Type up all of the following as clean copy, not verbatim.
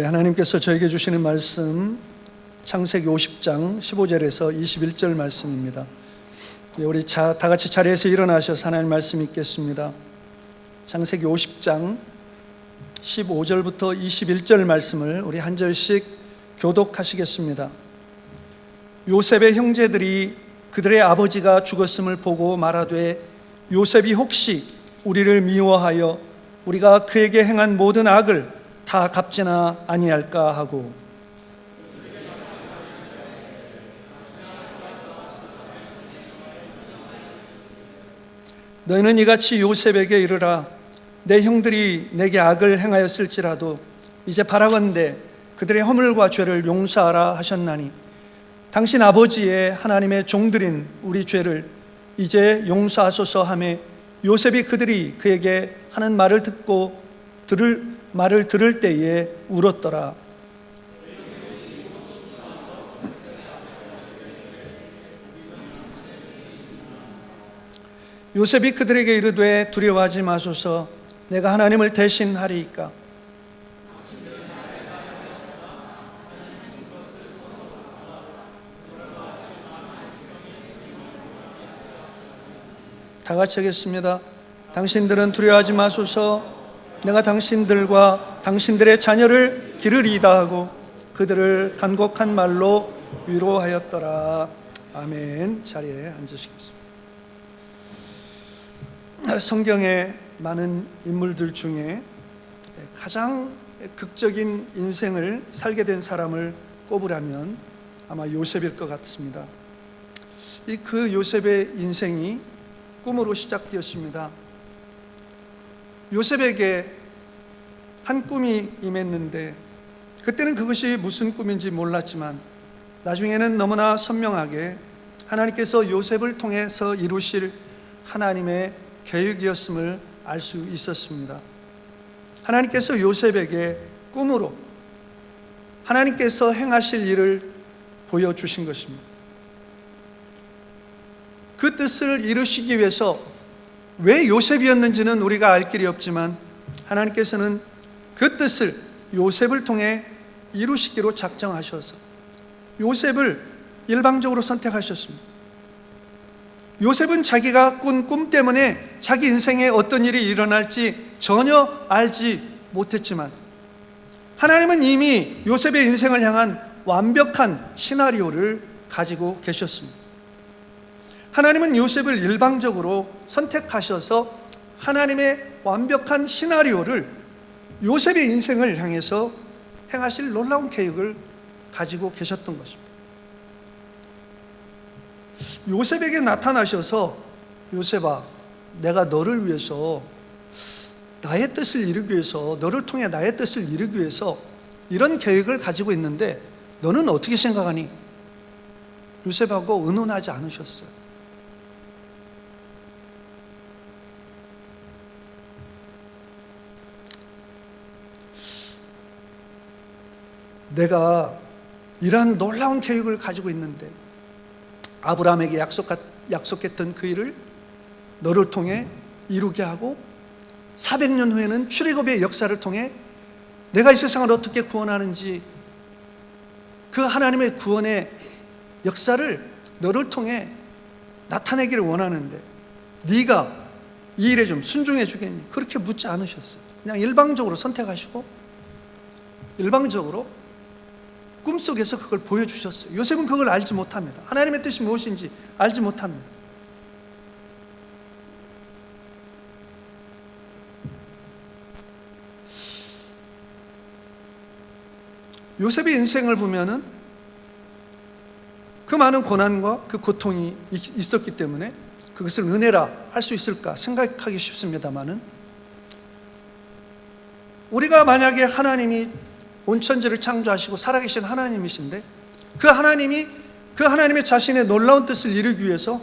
하나님께서 저에게 주시는 말씀 창세기 50장 15절에서 21절 말씀입니다. 우리 다 같이 자리에서 일어나셔서 하나님 말씀 읽겠습니다. 창세기 50장 15절부터 21절 말씀을 우리 한 절씩 교독하시겠습니다. 요셉의 형제들이 그들의 아버지가 죽었음을 보고 말하되 요셉이 혹시 우리를 미워하여 우리가 그에게 행한 모든 악을 다 갚지나 아니할까 하고, 너희는 이같이 요셉에게 이르라. 내 형들이 내게 악을 행하였을지라도 이제 바라건대 그들의 허물과 죄를 용서하라 하셨나니 당신 아버지의 하나님의 종들인 우리 죄를 이제 용서하소서 하매 요셉이 그들이 그에게 하는 말을 듣고 말을 들을 때에 울었더라. 요셉이 그들에게 이르되 두려워하지 마소서. 내가 하나님을 대신하리이까. 다 같이 하겠습니다. 당신들은 두려워하지 마소서. 내가 당신들과 당신들의 자녀를 기르리이다 하고 그들을 간곡한 말로 위로하였더라. 아멘. 자리에 앉으시겠습니다. 성경의 많은 인물들 중에 가장 극적인 인생을 살게 된 사람을 꼽으라면 아마 요셉일 것 같습니다. 그 요셉의 인생이 꿈으로 시작되었습니다. 요셉에게 한 꿈이 임했는데 그때는 그것이 무슨 꿈인지 몰랐지만 나중에는 너무나 선명하게 하나님께서 요셉을 통해서 이루실 하나님의 계획이었음을 알 수 있었습니다. 하나님께서 요셉에게 꿈으로 하나님께서 행하실 일을 보여주신 것입니다. 그 뜻을 이루시기 위해서 왜 요셉이었는지는 우리가 알 길이 없지만 하나님께서는 그 뜻을 요셉을 통해 이루시기로 작정하셔서 요셉을 일방적으로 선택하셨습니다. 요셉은 자기가 꾼 꿈 때문에 자기 인생에 어떤 일이 일어날지 전혀 알지 못했지만 하나님은 이미 요셉의 인생을 향한 완벽한 시나리오를 가지고 계셨습니다. 하나님은 요셉을 일방적으로 선택하셔서 하나님의 완벽한 시나리오를 요셉의 인생을 향해서 행하실 놀라운 계획을 가지고 계셨던 것입니다. 요셉에게 나타나셔서 요셉아, 내가 너를 위해서 나의 뜻을 이루기 위해서 너를 통해 나의 뜻을 이루기 위해서 이런 계획을 가지고 있는데 너는 어떻게 생각하니? 요셉하고 의논하지 않으셨어요. 내가 이러한 놀라운 계획을 가지고 있는데 아브라함에게 약속했던 그 일을 너를 통해 이루게 하고 400년 후에는 출애굽의 역사를 통해 내가 이 세상을 어떻게 구원하는지 그 하나님의 구원의 역사를 너를 통해 나타내기를 원하는데 네가 이 일에 좀 순종해 주겠니? 그렇게 묻지 않으셨어요. 그냥 일방적으로 선택하시고 일방적으로 꿈속에서 그걸 보여주셨어요. 요셉은 그걸 알지 못합니다. 하나님의 뜻이 무엇인지 알지 못합니다. 요셉의 인생을 보면은 그 많은 고난과 그 고통이 있었기 때문에 그것을 은혜라 할 수 있을까 생각하기 쉽습니다만은 우리가 만약에 하나님이 온천지를 창조하시고 살아계신 하나님이신데 그 하나님의 자신의 놀라운 뜻을 이루기 위해서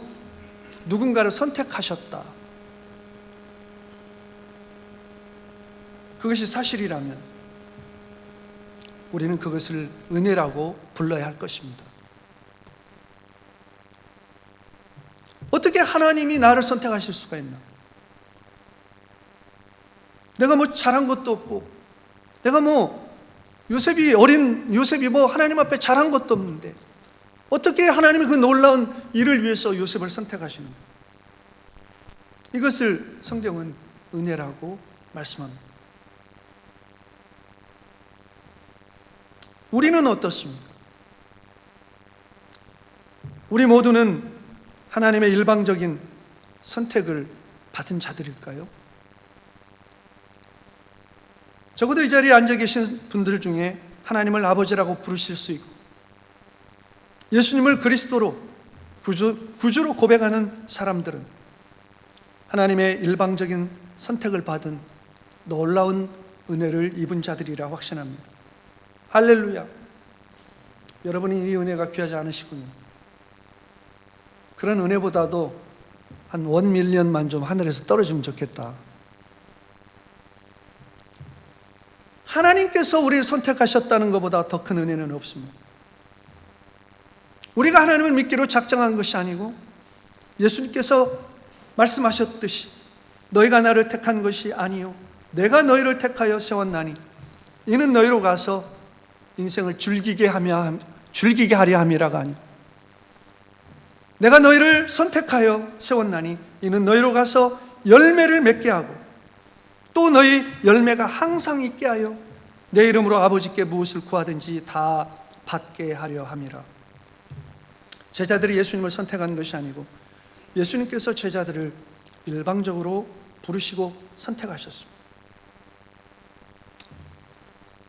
누군가를 선택하셨다. 그것이 사실이라면 우리는 그것을 은혜라고 불러야 할 것입니다. 어떻게 하나님이 나를 선택하실 수가 있나? 내가 뭐 잘한 것도 없고 내가 뭐 어린 요셉이 뭐 하나님 앞에 잘한 것도 없는데 어떻게 하나님이 그 놀라운 일을 위해서 요셉을 선택하시는 거예요? 이것을 성경은 은혜라고 말씀합니다. 우리는 어떻습니까? 우리 모두는 하나님의 일방적인 선택을 받은 자들일까요? 적어도 이 자리에 앉아 계신 분들 중에 하나님을 아버지라고 부르실 수 있고 예수님을 그리스도로 구주로 고백하는 사람들은 하나님의 일방적인 선택을 받은 놀라운 은혜를 입은 자들이라 확신합니다. 할렐루야. 여러분이 이 은혜가 귀하지 않으시군요. 그런 은혜보다도 한 1밀리언만 좀 하늘에서 떨어지면 좋겠다. 하나님께서 우리를 선택하셨다는 것보다 더 큰 은혜는 없습니다. 우리가 하나님을 믿기로 작정한 것이 아니고 예수님께서 말씀하셨듯이 너희가 나를 택한 것이 아니요 내가 너희를 택하여 세웠나니 이는 너희로 가서 인생을 즐기게 하려 함이라가 아니요 내가 너희를 선택하여 세웠나니 이는 너희로 가서 열매를 맺게 하고 또 너희 열매가 항상 있게 하여 내 이름으로 아버지께 무엇을 구하든지 다 받게 하려 함이라. 제자들이 예수님을 선택한 것이 아니고 예수님께서 제자들을 일방적으로 부르시고 선택하셨습니다.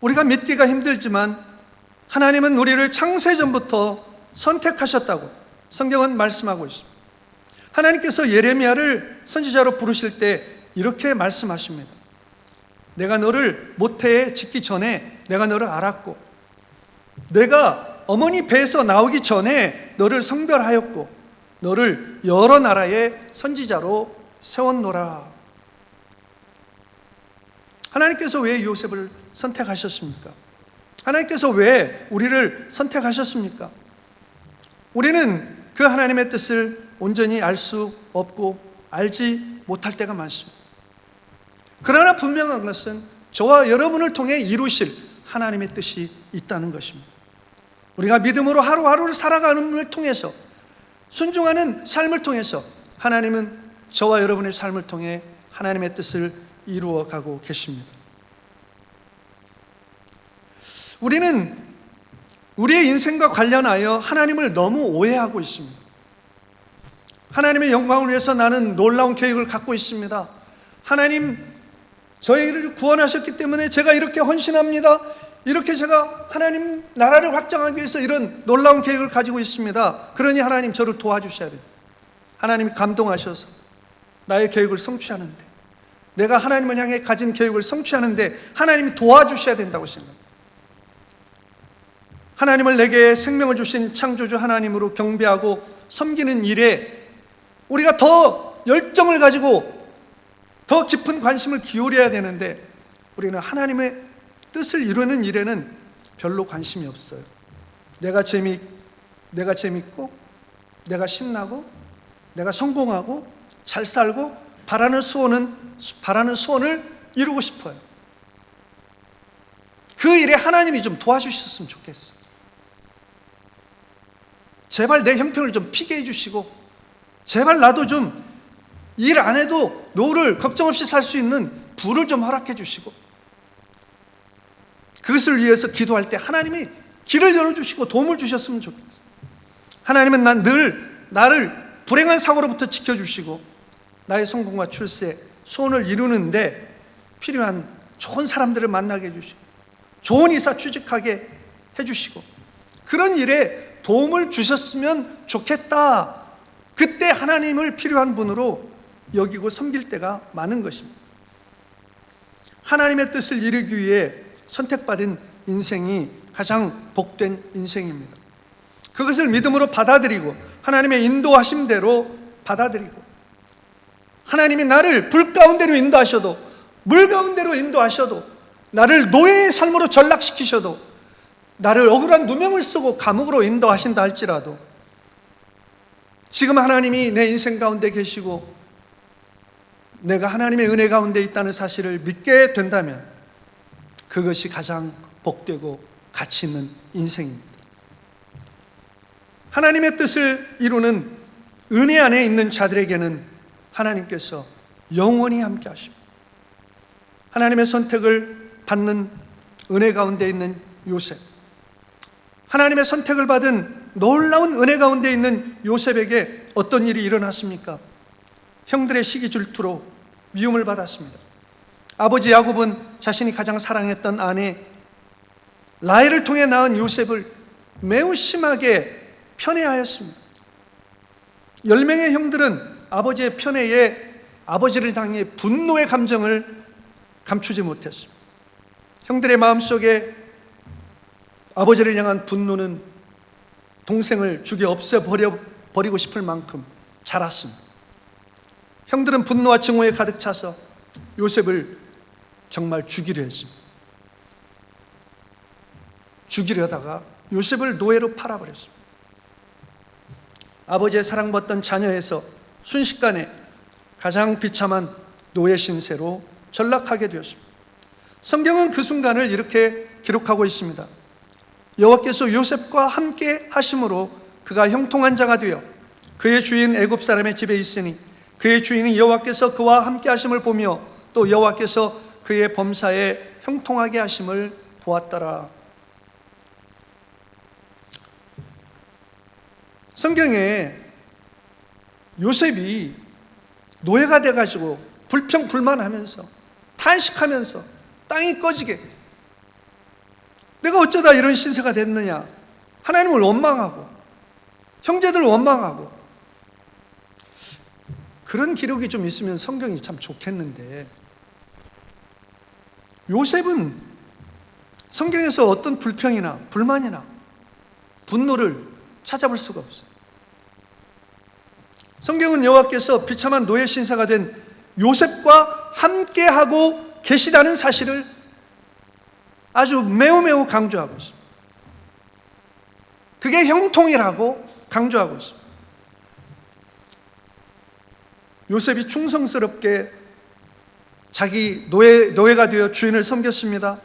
우리가 믿기가 힘들지만 하나님은 우리를 창세전부터 선택하셨다고 성경은 말씀하고 있습니다. 하나님께서 예레미야를 선지자로 부르실 때 이렇게 말씀하십니다. 내가 너를 모태에 짓기 전에 내가 너를 알았고 내가 어머니 배에서 나오기 전에 너를 성별하였고 너를 여러 나라의 선지자로 세웠노라. 하나님께서 왜 요셉을 선택하셨습니까? 하나님께서 왜 우리를 선택하셨습니까? 우리는 그 하나님의 뜻을 온전히 알 수 없고 알지 못할 때가 많습니다. 그러나 분명한 것은 저와 여러분을 통해 이루실 하나님의 뜻이 있다는 것입니다. 우리가 믿음으로 하루하루를 살아가는 통해서 순종하는 삶을 통해서 하나님은 저와 여러분의 삶을 통해 하나님의 뜻을 이루어가고 계십니다. 우리는 우리의 인생과 관련하여 하나님을 너무 오해하고 있습니다. 하나님의 영광을 위해서 나는 놀라운 계획을 갖고 있습니다. 하나님 저희를 구원하셨기 때문에 제가 이렇게 헌신합니다. 이렇게 제가 하나님 나라를 확장하기 위해서 이런 놀라운 계획을 가지고 있습니다. 그러니 하나님 저를 도와주셔야 돼요. 하나님이 감동하셔서 나의 계획을 성취하는데 내가 하나님을 향해 가진 계획을 성취하는데 하나님이 도와주셔야 된다고 생각합니다. 하나님을 내게 생명을 주신 창조주 하나님으로 경배하고 섬기는 일에 우리가 더 열정을 가지고 더 깊은 관심을 기울여야 되는데 우리는 하나님의 뜻을 이루는 일에는 별로 관심이 없어요. 내가 재밌고 내가 신나고 내가 성공하고 잘 살고 바라는 소원을 이루고 싶어요. 그 일에 하나님이 좀 도와주셨으면 좋겠어. 제발 내 형편을 좀 피게 해주시고 제발 나도 좀 일 안 해도 노후를 걱정 없이 살 수 있는 부를 좀 허락해 주시고 그것을 위해서 기도할 때 하나님이 길을 열어주시고 도움을 주셨으면 좋겠어요. 하나님은 나를 불행한 사고로부터 지켜주시고 나의 성공과 출세, 소원을 이루는데 필요한 좋은 사람들을 만나게 해주시고 좋은 이사 취직하게 해주시고 그런 일에 도움을 주셨으면 좋겠다. 그때 하나님을 필요한 분으로 여기고 섬길 때가 많은 것입니다. 하나님의 뜻을 이루기 위해 선택받은 인생이 가장 복된 인생입니다. 그것을 믿음으로 받아들이고 하나님의 인도하심대로 받아들이고 하나님이 나를 불 가운데로 인도하셔도 물 가운데로 인도하셔도 나를 노예의 삶으로 전락시키셔도 나를 억울한 누명을 쓰고 감옥으로 인도하신다 할지라도 지금 하나님이 내 인생 가운데 계시고 내가 하나님의 은혜 가운데 있다는 사실을 믿게 된다면 그것이 가장 복되고 가치 있는 인생입니다. 하나님의 뜻을 이루는 은혜 안에 있는 자들에게는 하나님께서 영원히 함께 하십니다. 하나님의 선택을 받는 은혜 가운데 있는 요셉, 하나님의 선택을 받은 놀라운 은혜 가운데 있는 요셉에게 어떤 일이 일어났습니까? 형들의 시기 질투로 미움을 받았습니다. 아버지 야곱은 자신이 가장 사랑했던 아내 라헬을 통해 낳은 요셉을 매우 심하게 편애하였습니다. 10명의 형들은 아버지의 편애에 아버지를 향해 분노의 감정을 감추지 못했습니다. 형들의 마음속에 아버지를 향한 분노는 동생을 죽여 없애버리고 싶을 만큼 자랐습니다. 형들은 분노와 증오에 가득 차서 요셉을 정말 죽이려 했습니다. 죽이려다가 요셉을 노예로 팔아버렸습니다. 아버지의 사랑받던 자녀에서 순식간에 가장 비참한 노예 신세로 전락하게 되었습니다. 성경은 그 순간을 이렇게 기록하고 있습니다. 여호와께서 요셉과 함께 하심으로 그가 형통한 자가 되어 그의 주인 애굽 사람의 집에 있으니 그의 주인이 여호와께서 그와 함께 하심을 보며 또 여호와께서 그의 범사에 형통하게 하심을 보았더라. 성경에 요셉이 노예가 돼가지고 불평불만하면서 탄식하면서 땅이 꺼지게 내가 어쩌다 이런 신세가 됐느냐, 하나님을 원망하고 형제들을 원망하고 그런 기록이 좀 있으면 성경이 참 좋겠는데, 요셉은 성경에서 어떤 불평이나 불만이나 분노를 찾아볼 수가 없어요. 성경은 여호와께서 비참한 노예 신사가 된 요셉과 함께하고 계시다는 사실을 아주 매우 강조하고 있습니다. 그게 형통이라고 강조하고 있습니다. 요셉이 충성스럽게 자기 노예가 되어 주인을 섬겼습니다.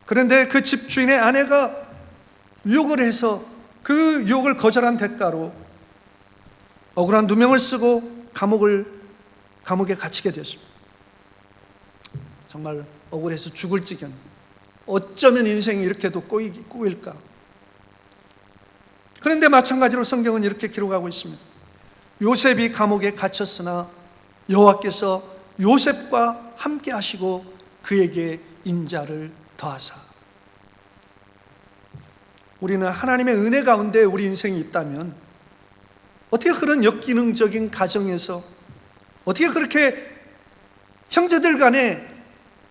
그런데 그 집주인의 아내가 유혹을 해서 그 유혹을 거절한 대가로 억울한 누명을 쓰고 감옥에 갇히게 되었습니다. 정말 억울해서 죽을 지경. 어쩌면 인생이 이렇게도 꼬일까? 그런데 마찬가지로 성경은 이렇게 기록하고 있습니다. 요셉이 감옥에 갇혔으나 여호와께서 요셉과 함께 하시고 그에게 인자를 더하사. 우리는 하나님의 은혜 가운데 우리 인생이 있다면 어떻게 그런 역기능적인 가정에서 어떻게 그렇게 형제들 간에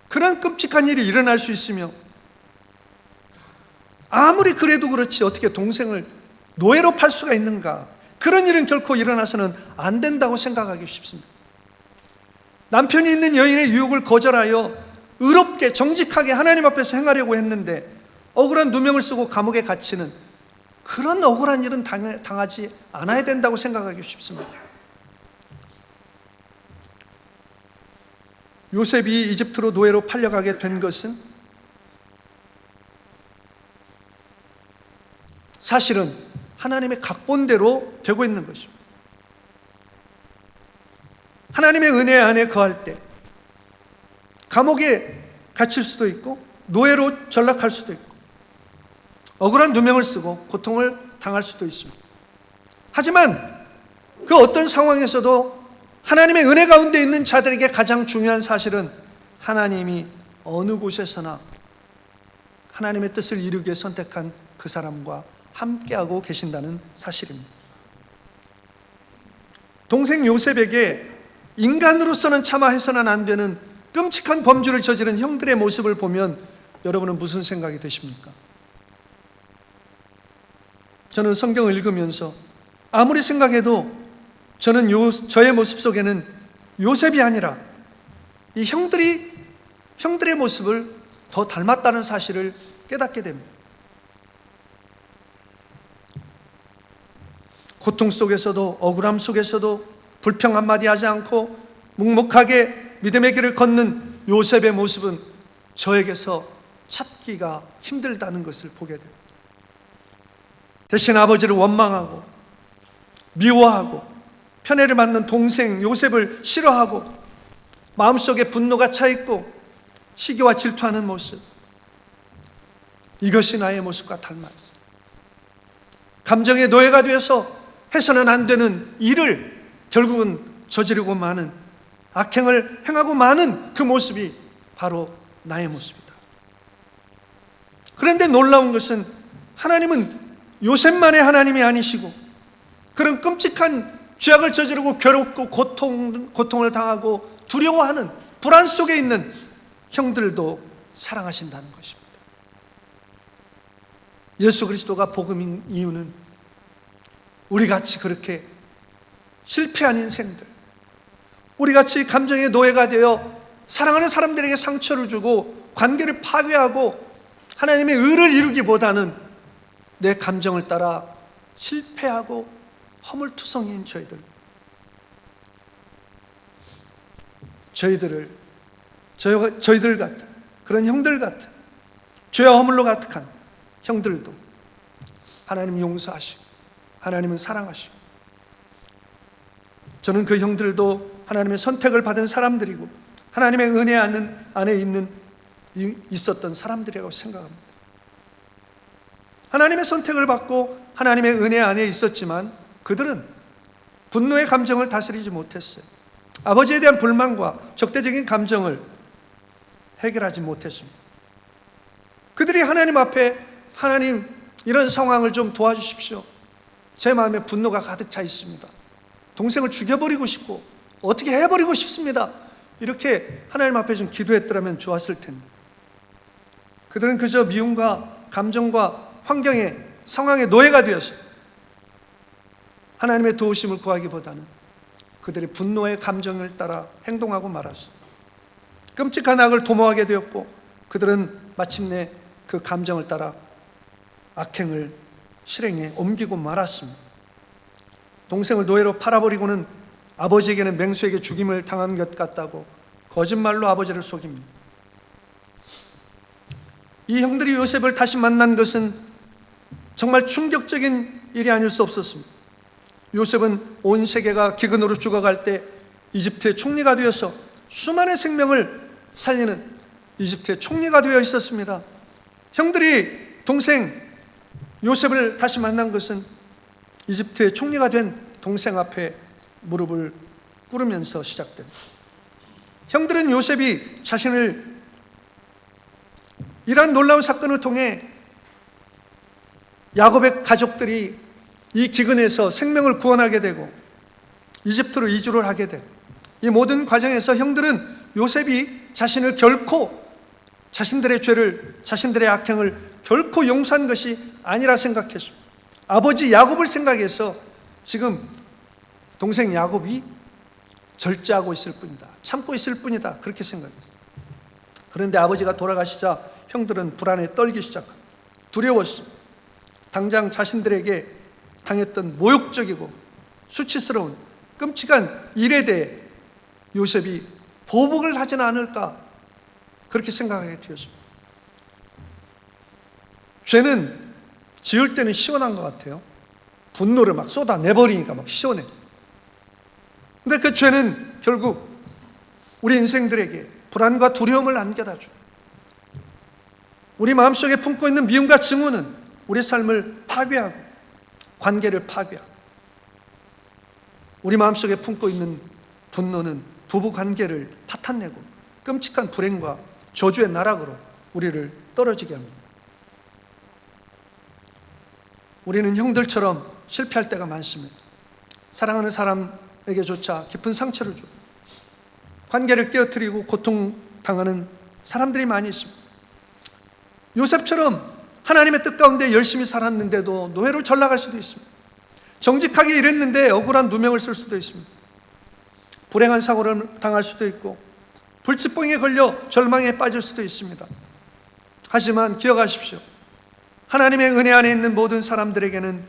그런 끔찍한 일이 일어날 수 있으며, 아무리 그래도 그렇지 어떻게 동생을 노예로 팔 수가 있는가? 그런 일은 결코 일어나서는 안 된다고 생각하기 쉽습니다. 남편이 있는 여인의 유혹을 거절하여 의롭게 정직하게 하나님 앞에서 행하려고 했는데 억울한 누명을 쓰고 감옥에 갇히는 그런 억울한 일은 당하지 않아야 된다고 생각하기 쉽습니다. 요셉이 이집트로 노예로 팔려가게 된 것은 사실은 하나님의 각본대로 되고 있는 것입니다. 하나님의 은혜 안에 거할 때 감옥에 갇힐 수도 있고 노예로 전락할 수도 있고 억울한 누명을 쓰고 고통을 당할 수도 있습니다. 하지만 그 어떤 상황에서도 하나님의 은혜 가운데 있는 자들에게 가장 중요한 사실은 하나님이 어느 곳에서나 하나님의 뜻을 이루기에 선택한 그 사람과 함께하고 계신다는 사실입니다. 동생 요셉에게 인간으로서는 차마 해서는 안 되는 끔찍한 범죄를 저지른 형들의 모습을 보면 여러분은 무슨 생각이 드십니까? 저는 성경을 읽으면서 아무리 생각해도 저는 저의 모습 속에는 요셉이 아니라 이 형들의 모습을 더 닮았다는 사실을 깨닫게 됩니다. 고통 속에서도 억울함 속에서도 불평 한마디 하지 않고 묵묵하게 믿음의 길을 걷는 요셉의 모습은 저에게서 찾기가 힘들다는 것을 보게 됩니다. 대신 아버지를 원망하고 미워하고 편애를 받는 동생 요셉을 싫어하고 마음속에 분노가 차 있고 시기와 질투하는 모습, 이것이 나의 모습과 닮았습니다. 감정의 노예가 되어서 해서는 안 되는 일을 결국은 저지르고 마는, 악행을 행하고 마는 그 모습이 바로 나의 모습이다. 그런데 놀라운 것은 하나님은 요셉만의 하나님이 아니시고 그런 끔찍한 죄악을 저지르고 괴롭고 고통을 당하고 두려워하는 불안 속에 있는 형들도 사랑하신다는 것입니다. 예수 그리스도가 복음인 이유는 우리같이 그렇게 실패한 인생들, 우리같이 감정의 노예가 되어 사랑하는 사람들에게 상처를 주고 관계를 파괴하고 하나님의 의를 이루기보다는 내 감정을 따라 실패하고 허물투성이인 저희들 같은 그런 형들 같은 죄와 허물로 가득한 형들도 하나님은 용서하시고 하나님은 사랑하시고, 저는 그 형들도 하나님의 선택을 받은 사람들이고 하나님의 은혜 안에 있었던 사람들이라고 생각합니다. 하나님의 선택을 받고 하나님의 은혜 안에 있었지만 그들은 분노의 감정을 다스리지 못했어요. 아버지에 대한 불만과 적대적인 감정을 해결하지 못했습니다. 그들이 하나님 앞에, 하나님 이런 상황을 좀 도와주십시오, 제 마음에 분노가 가득 차 있습니다, 동생을 죽여버리고 싶고 어떻게 해버리고 싶습니다, 이렇게 하나님 앞에 좀 기도했더라면 좋았을 텐데, 그들은 그저 미움과 감정과 환경의 상황의 노예가 되어서 하나님의 도우심을 구하기보다는 그들의 분노의 감정을 따라 행동하고 말았습니다. 끔찍한 악을 도모하게 되었고 그들은 마침내 그 감정을 따라 악행을 실행에 옮기고 말았습니다. 동생을 노예로 팔아버리고는 아버지에게는 맹수에게 죽임을 당한 것 같다고 거짓말로 아버지를 속입니다. 이 형들이 요셉을 다시 만난 것은 정말 충격적인 일이 아닐 수 없었습니다. 요셉은 온 세계가 기근으로 죽어갈 때 이집트의 총리가 되어서 수많은 생명을 살리는 이집트의 총리가 되어 있었습니다. 형들이 동생 요셉을 다시 만난 것은 이집트의 총리가 된 동생 앞에 무릎을 꿇으면서 시작됩니다. 형들은 요셉이 자신을 이러한 놀라운 사건을 통해 야곱의 가족들이 이 기근에서 생명을 구원하게 되고 이집트로 이주를 하게 되고, 이 모든 과정에서 형들은 요셉이 자신을 결코, 자신들의 죄를, 자신들의 악행을 결코 용서한 것이 아니라 생각했습니다. 아버지 야곱을 생각해서 지금 동생 야곱이 절제하고 있을 뿐이다, 참고 있을 뿐이다, 그렇게 생각했어요. 그런데 아버지가 돌아가시자 형들은 불안에 떨기 시작합니다. 두려웠습니다. 당장 자신들에게 당했던 모욕적이고 수치스러운 끔찍한 일에 대해 요셉이 보복을 하지는 않을까, 그렇게 생각하게 되었습니다. 죄는 지을 때는 시원한 것 같아요. 분노를 막 쏟아내버리니까 막 시원해. 근데 그 죄는 결국 우리 인생들에게 불안과 두려움을 안겨다 줘. 우리 마음속에 품고 있는 미움과 증오는 우리 삶을 파괴하고 관계를 파괴하고, 우리 마음속에 품고 있는 분노는 부부관계를 파탄내고 끔찍한 불행과 저주의 나락으로 우리를 떨어지게 합니다. 우리는 형들처럼 실패할 때가 많습니다. 사랑하는 사람에게조차 깊은 상처를 주고 관계를 깨어뜨리고 고통당하는 사람들이 많이 있습니다. 요셉처럼 하나님의 뜻 가운데 열심히 살았는데도 노예로 전락할 수도 있습니다. 정직하게 일했는데 억울한 누명을 쓸 수도 있습니다. 불행한 사고를 당할 수도 있고 불치병에 걸려 절망에 빠질 수도 있습니다. 하지만 기억하십시오. 하나님의 은혜 안에 있는 모든 사람들에게는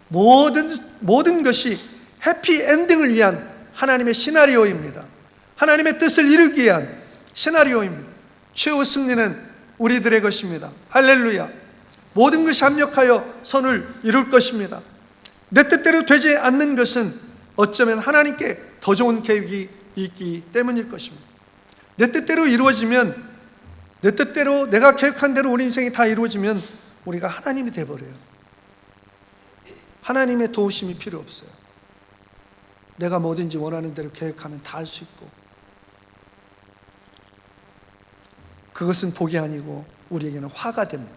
모든 것이 해피엔딩을 위한 하나님의 시나리오입니다. 하나님의 뜻을 이루기 위한 시나리오입니다. 최후 승리는 우리들의 것입니다. 할렐루야. 모든 것이 합력하여 선을 이룰 것입니다. 내 뜻대로 되지 않는 것은 어쩌면 하나님께 더 좋은 계획이 있기 때문일 것입니다. 내 뜻대로 이루어지면, 내 뜻대로 내가 계획한 대로 우리 인생이 다 이루어지면 우리가 하나님이 돼버려요. 하나님의 도우심이 필요 없어요. 내가 뭐든지 원하는 대로 계획하면 다 할 수 있고, 그것은 복이 아니고 우리에게는 화가 됩니다.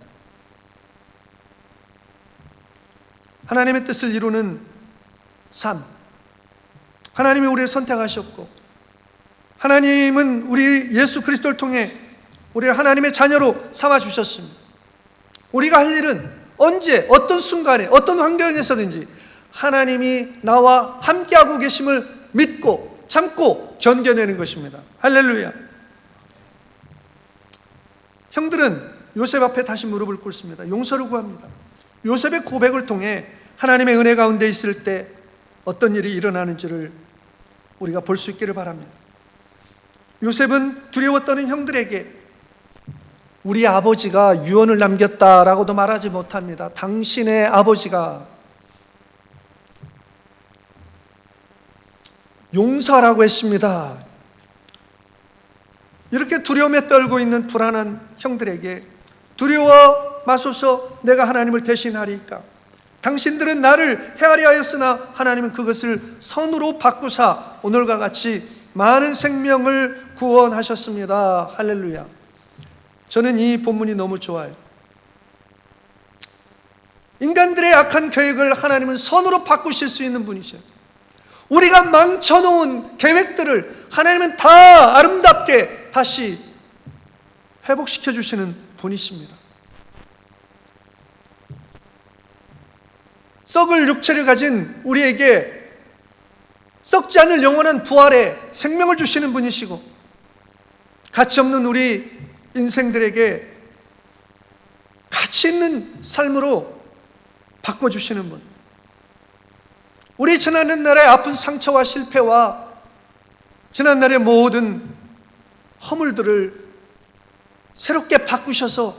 하나님의 뜻을 이루는 삶, 하나님이 우리를 선택하셨고, 하나님은 우리 예수 그리스도를 통해 우리를 하나님의 자녀로 삼아주셨습니다. 우리가 할 일은 언제, 어떤 순간에, 어떤 환경에서든지 하나님이 나와 함께하고 계심을 믿고 참고 견뎌내는 것입니다. 할렐루야. 형들은 요셉 앞에 다시 무릎을 꿇습니다. 용서를 구합니다. 요셉의 고백을 통해 하나님의 은혜 가운데 있을 때 어떤 일이 일어나는지를 우리가 볼 수 있기를 바랍니다. 요셉은 두려워 떠는 형들에게 우리 아버지가 유언을 남겼다라고도 말하지 못합니다. 당신의 아버지가 용서하라고 했습니다. 이렇게 두려움에 떨고 있는 불안한 형들에게 두려워 마소서, 내가 하나님을 대신하리이까. 당신들은 나를 헤아려 하였으나 하나님은 그것을 선으로 바꾸사 오늘과 같이 많은 생명을 구원하셨습니다. 할렐루야. 저는 이 본문이 너무 좋아요. 인간들의 악한 계획을 하나님은 선으로 바꾸실 수 있는 분이셔요. 우리가 망쳐놓은 계획들을 하나님은 다 아름답게 다시 회복시켜 주시는 분이십니다. 썩을 육체를 가진 우리에게 썩지 않을 영원한 부활의 생명을 주시는 분이시고, 가치 없는 우리 인생들에게 가치 있는 삶으로 바꿔주시는 분, 우리 지난날의 아픈 상처와 실패와 지난날의 모든 허물들을 새롭게 바꾸셔서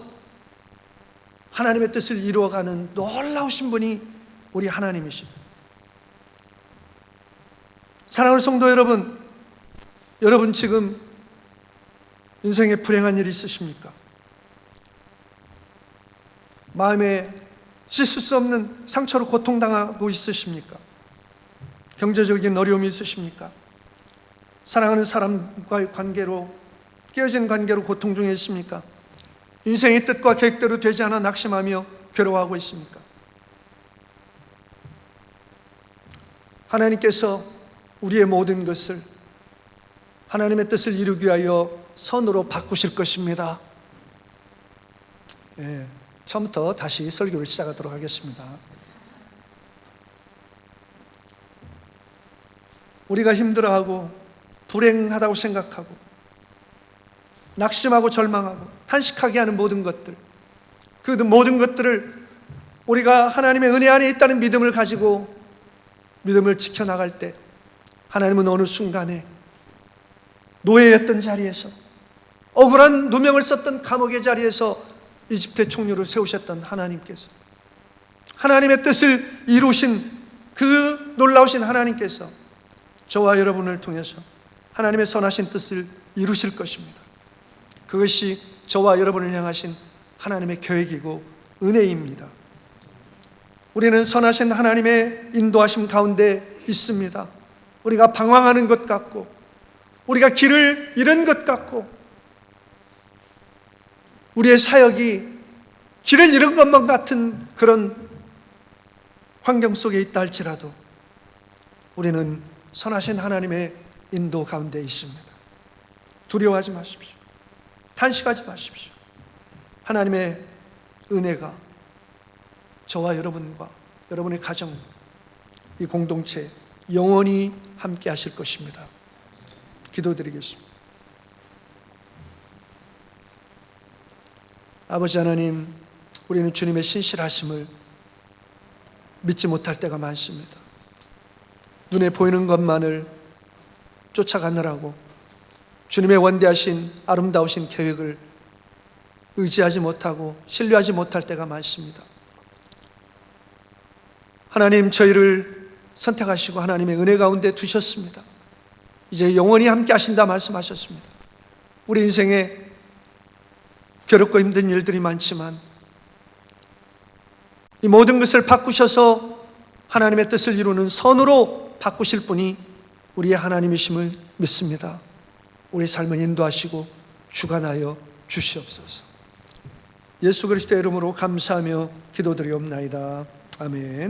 하나님의 뜻을 이루어가는 놀라우신 분이 우리 하나님이십니다. 사랑하는 성도 여러분, 여러분 지금 인생에 불행한 일이 있으십니까? 마음에 씻을 수 없는 상처로 고통당하고 있으십니까? 경제적인 어려움이 있으십니까? 사랑하는 사람과의 관계로, 깨어진 관계로 고통 중에 있습니까? 인생의 뜻과 계획대로 되지 않아 낙심하며 괴로워하고 있습니까? 하나님께서 우리의 모든 것을 하나님의 뜻을 이루기 위하여 선으로 바꾸실 것입니다. 처음부터 다시 설교를 시작하도록 하겠습니다. 우리가 힘들어하고 불행하다고 생각하고 낙심하고 절망하고 탄식하게 하는 모든 것들, 그 모든 것들을 우리가 하나님의 은혜 안에 있다는 믿음을 가지고 믿음을 지켜나갈 때 하나님은 어느 순간에 노예였던 자리에서, 억울한 누명을 썼던 감옥의 자리에서 이집트의 총리로 세우셨던 하나님께서, 하나님의 뜻을 이루신 그 놀라우신 하나님께서 저와 여러분을 통해서 하나님의 선하신 뜻을 이루실 것입니다. 그것이 저와 여러분을 향하신 하나님의 계획이고 은혜입니다. 우리는 선하신 하나님의 인도하심 가운데 있습니다. 우리가 방황하는 것 같고, 우리가 길을 잃은 것 같고, 우리의 사역이 길을 잃은 것만 같은 그런 환경 속에 있다 할지라도 우리는 선하신 하나님의 인도 가운데 있습니다. 두려워하지 마십시오. 탄식하지 마십시오. 하나님의 은혜가 저와 여러분과 여러분의 가정, 이 공동체 영원히 함께 하실 것입니다. 기도드리겠습니다. 아버지 하나님, 우리는 주님의 신실하심을 믿지 못할 때가 많습니다. 눈에 보이는 것만을 쫓아가느라고 주님의 원대하신 아름다우신 계획을 의지하지 못하고 신뢰하지 못할 때가 많습니다. 하나님 저희를 선택하시고 하나님의 은혜 가운데 두셨습니다. 이제 영원히 함께 하신다 말씀하셨습니다. 우리 인생에 괴롭고 힘든 일들이 많지만 이 모든 것을 바꾸셔서 하나님의 뜻을 이루는 선으로 바꾸실 분이 우리의 하나님이심을 믿습니다. 우리 삶을 인도하시고 주관하여 주시옵소서. 예수 그리스도의 이름으로 감사하며 기도드리옵나이다. 아멘.